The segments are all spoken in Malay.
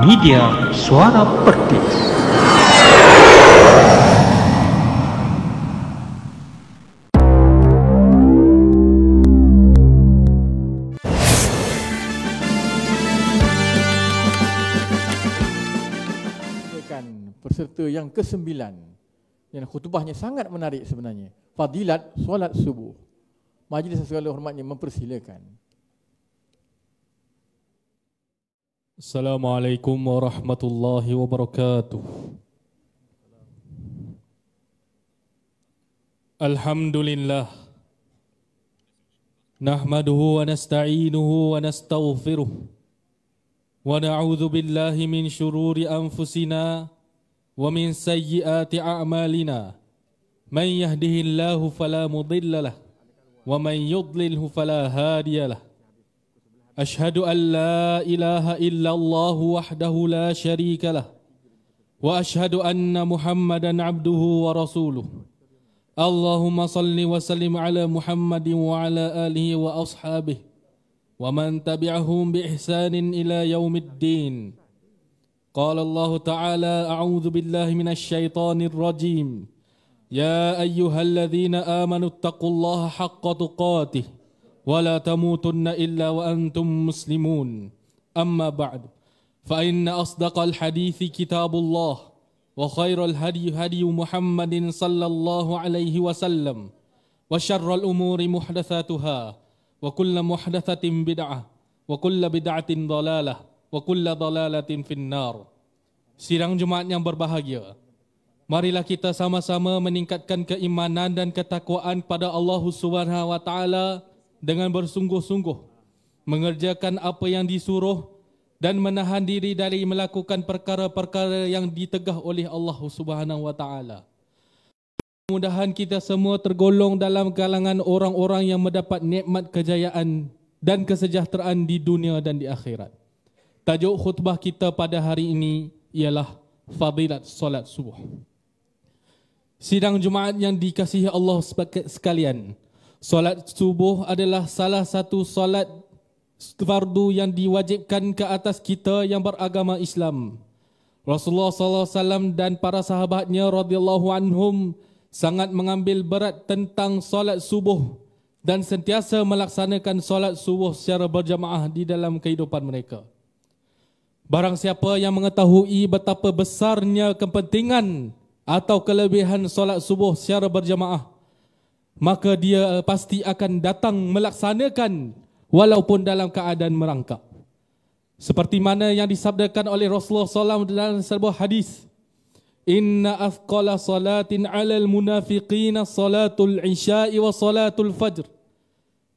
Media Suara Pertis. Peserta yang ke-9 yang khutbahnya sangat menarik sebenarnya, fadilat solat subuh. Majlis segala hormatnya mempersilakan. Assalamualaikum warahmatullahi wabarakatuh. Alhamdulillah. Nahmaduhu wa nasta'inuhu wa nastaghfiruh. Wa na'udzu billahi min syururi anfusina wa min sayyiati a'malina. Man yahdihillahu fala mudilla lahu wa man yudlilhu fala hadiya lahu. أشهد أن لا إله إلا الله وحده لا شريك له وأشهد أن محمدا عبده ورسوله اللهم صل وسلم على محمد وعلى آله وأصحابه ومن تبعهم بإحسان إلى يوم الدين. قال الله تعالى أعوذ بالله من الشيطان الرجيم يا أيها الذين آمنوا اتقوا الله حق تقاته ولا تموتن إلا وأنتم مسلمون. أما بعد فإن أصدق الحديث كتاب الله وخير الهدي هدي محمد صلى الله عليه وسلم وشر الأمور محدثاتها وكل محدثة بدعة وكل بدعة ضلالة وكل ضلالة في النار. Sidang Jumaat yang berbahagia, marilah kita sama-sama meningkatkan keimanan dan ketakwaan pada Allah Subhanahu wa taala dengan bersungguh-sungguh mengerjakan apa yang disuruh dan menahan diri dari melakukan perkara-perkara yang ditegah oleh Allah Subhanahu wa taala. Mudah-mudahan kita semua tergolong dalam kalangan orang-orang yang mendapat nikmat kejayaan dan kesejahteraan di dunia dan di akhirat. Tajuk khutbah kita pada hari ini ialah fadilat solat subuh. Sidang Jumaat yang dikasihi Allah sekalian, solat subuh adalah salah satu solat fardu yang diwajibkan ke atas kita yang beragama Islam. Rasulullah SAW dan para sahabatnya radhiyallahu anhum sangat mengambil berat tentang solat subuh dan sentiasa melaksanakan solat subuh secara berjamaah di dalam kehidupan mereka. Barang siapa yang mengetahui betapa besarnya kepentingan atau kelebihan solat subuh secara berjamaah, maka dia pasti akan datang melaksanakan walaupun dalam keadaan merangkak. Seperti mana yang disabdakan oleh Rasulullah SAW dalam sebuah hadis, Inna athqala salatin alal munafiqina salatul isya'i wa salatul fajr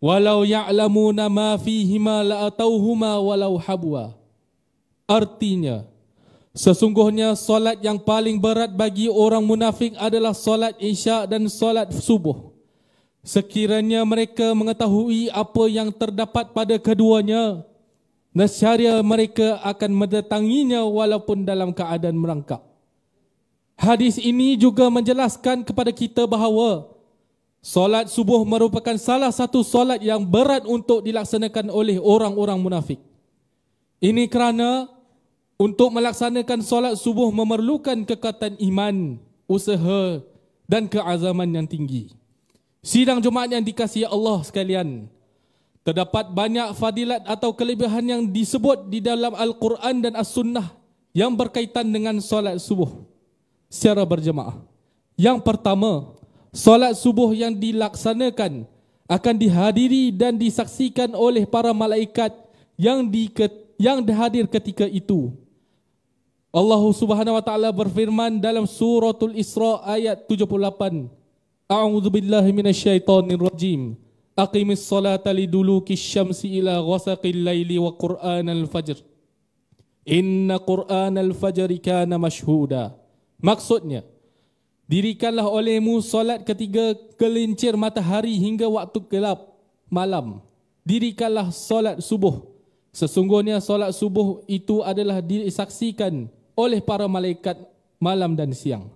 walau ya'lamuna ma fihima la'atauhuma walau habwa. Artinya, sesungguhnya solat yang paling berat bagi orang munafik adalah solat isya' dan solat subuh. Sekiranya mereka mengetahui apa yang terdapat pada keduanya, nescaya mereka akan mendatanginya walaupun dalam keadaan merangkak. Hadis ini juga menjelaskan kepada kita bahawa solat subuh merupakan salah satu solat yang berat untuk dilaksanakan oleh orang-orang munafik. Ini kerana untuk melaksanakan solat subuh memerlukan kekuatan iman, usaha dan keazaman yang tinggi. Sidang Jumaat yang dikasihi Allah sekalian, terdapat banyak fadilat atau kelebihan yang disebut di dalam Al-Quran dan As-Sunnah yang berkaitan dengan solat subuh secara berjemaah. Yang pertama, solat subuh yang dilaksanakan akan dihadiri dan disaksikan oleh para malaikat yang hadir ketika itu. Allah Subhanahu wa taala berfirman dalam suratul Isra ayat 78, A'udzu billahi minasyaitonir rajim. Aqimis salata liduluki syamsi ila ghasaqil laili wa qur'anal fajr. Inna qur'anal fajri kana mashhuda. Maksudnya, dirikanlah olehmu solat ketika gelincir matahari hingga waktu gelap malam. Dirikanlah solat subuh. Sesungguhnya solat subuh itu adalah disaksikan oleh para malaikat malam dan siang.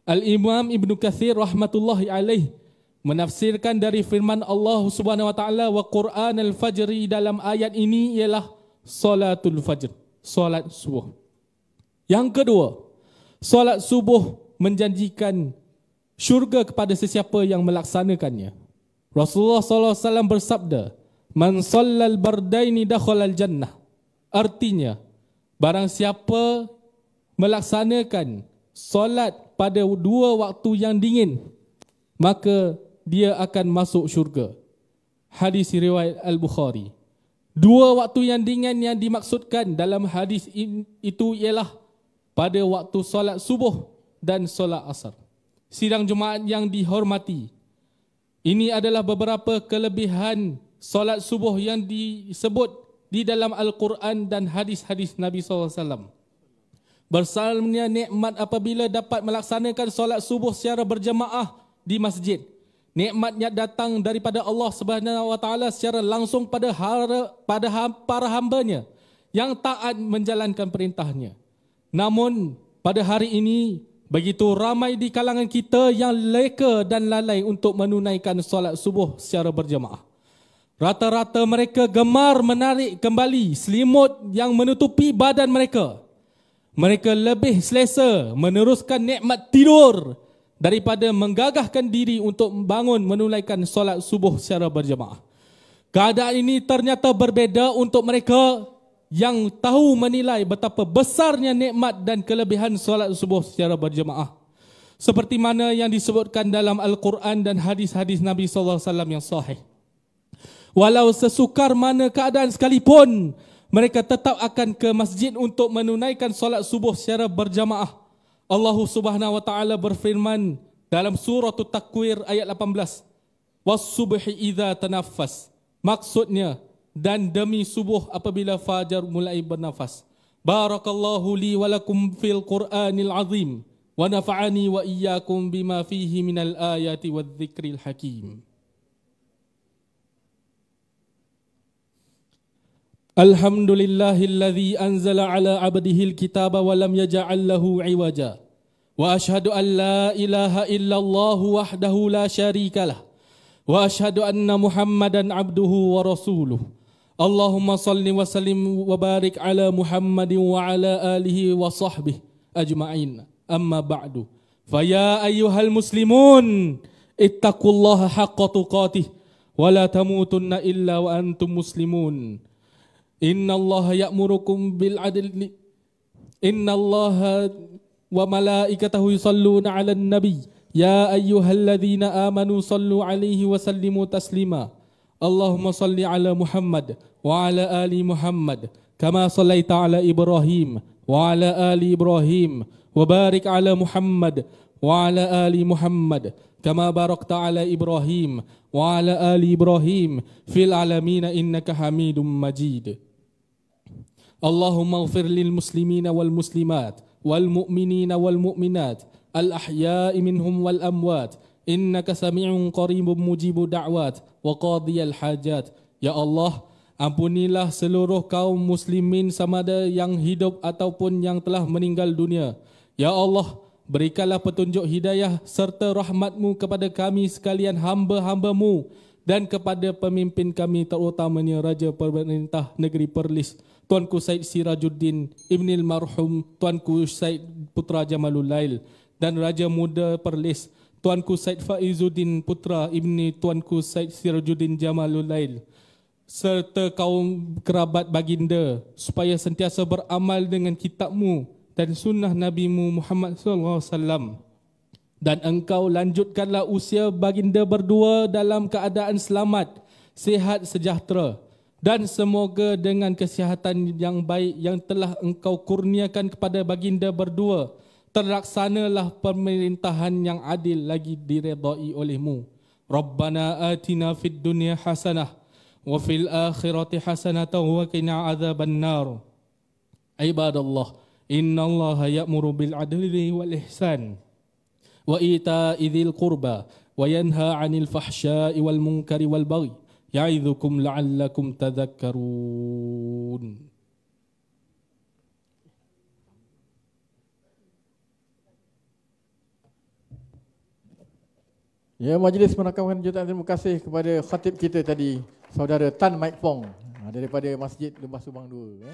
Al-Imam Ibn Kathir rahmatullahi alaih menafsirkan dari firman Allah Subhanahu wa taala wa Qur'an al-Fajri dalam ayat ini ialah solatul fajr, solat subuh. Yang kedua, solat subuh menjanjikan syurga kepada sesiapa yang melaksanakannya. Rasulullah SAW bersabda, "Man sallal bardaini dakhalal jannah." Artinya, barang siapa melaksanakan solat pada dua waktu yang dingin, maka dia akan masuk syurga. Hadis riwayat Al-Bukhari. Dua waktu yang dingin yang dimaksudkan dalam hadis itu ialah pada waktu solat subuh dan solat asar. Sidang Jumaat yang dihormati, ini adalah beberapa kelebihan solat subuh yang disebut di dalam Al-Quran dan hadis-hadis Nabi SAW. Bersalahnya nikmat apabila dapat melaksanakan solat subuh secara berjemaah di masjid. Nikmatnya datang daripada Allah Subhanahu Wa Taala secara langsung pada para hambanya yang taat menjalankan perintahnya. Namun pada hari ini begitu ramai di kalangan kita yang leka dan lalai untuk menunaikan solat subuh secara berjemaah. Rata-rata mereka gemar menarik kembali selimut yang menutupi badan mereka. Mereka lebih selesa meneruskan nikmat tidur daripada menggagahkan diri untuk bangun menunaikan solat subuh secara berjemaah. Keadaan ini ternyata berbeza untuk mereka yang tahu menilai betapa besarnya nikmat dan kelebihan solat subuh secara berjemaah. Seperti mana yang disebutkan dalam Al-Quran dan hadis-hadis Nabi SAW yang sahih. Walau sesukar mana keadaan sekalipun, mereka tetap akan ke masjid untuk menunaikan solat subuh secara berjamaah. Allah Subhanahu Wa Taala berfirman dalam surah At-Takwir ayat 18. Was-subhi idza tanaffas. Maksudnya, dan demi subuh apabila fajar mulai bernafas. Barakallahu li wa lakum fil Qur'anil azim wa nafa'ani wa iyyakum bima fihi minal ayati wadh-dhikril hakim. Alhamdulillahilladzi anzala ala 'abdihil kitaba wa lam yaj'al lahu 'iwaja. Wa ashhadu an la ilaha illallah wahdahu la syarikalah. Wa ashhadu anna Muhammadan 'abduhu wa rasuluh. Allahumma salli wa sallim wa barik ala Muhammadin wa ala alihi wa sahbihi ajma'in. Amma ba'du. Faya ayyuhal muslimun, ittaqullaha haqqa tuqatih wa la tamutunna illa wa antum muslimun. Innallaha ya'murukum bil adli. Innallaha wa malaikatahu yusalluna 'alan nabiy. Ya ayyuhalladzina amanu sallu 'alaihi wa sallimu taslima. Allahumma salli ala Muhammad wa ala ali Muhammad kama sallaita ala Ibrahim wa ala ali Ibrahim wa barik ala Muhammad wa ala ali Muhammad kama barakta ala Ibrahim wa ala ali Ibrahim fil alamin innaka Hamidum Majid. Allahumma ighfir lil muslimina wal muslimat wal mu'minina wal mu'minat al ahya'i minhum wal amwat innaka sami'un qaribun mujibu da'wat wa qadiyal hajat. Ya Allah, ampunilah seluruh kaum muslimin sama ada yang hidup ataupun yang telah meninggal dunia. Ya Allah, berikanlah petunjuk hidayah serta rahmat-Mu kepada kami sekalian hamba-hamba-Mu dan kepada pemimpin kami terutamanya Raja Pemerintah Negeri Perlis Tuanku Said Sirajuddin Ibnil Marhum Tuanku Said Putra Jamalul Lail dan Raja Muda Perlis Tuanku Said Faizuddin Putra Ibni Tuanku Said Sirajuddin Jamalul Lail serta kaum kerabat baginda supaya sentiasa beramal dengan kitab-Mu dan sunnah Nabi-Mu Muhammad SAW. Dan Engkau lanjutkanlah usia baginda berdua dalam keadaan selamat, sihat sejahtera dan semoga dengan kesihatan yang baik yang telah Engkau kurniakan kepada baginda berdua terlaksanalah pemerintahan yang adil lagi diredai oleh-Mu. Rabbana atina fid dunya hasanah wa fil akhirati hasanatan wa qina adzaban nar. Ibadallah, innallaha ya'muru bil adli wal ihsan wa ita'i dzil qurba wa yanha 'anil fahsya'i wal munkari wal baghi ya'idzukum la'allakum tadhakkarun. Ya, majlis merakamkan jutaan terima kasih kepada khatib kita tadi, saudara Tan Mek Fong. daripada Masjid Lembah Subang 2.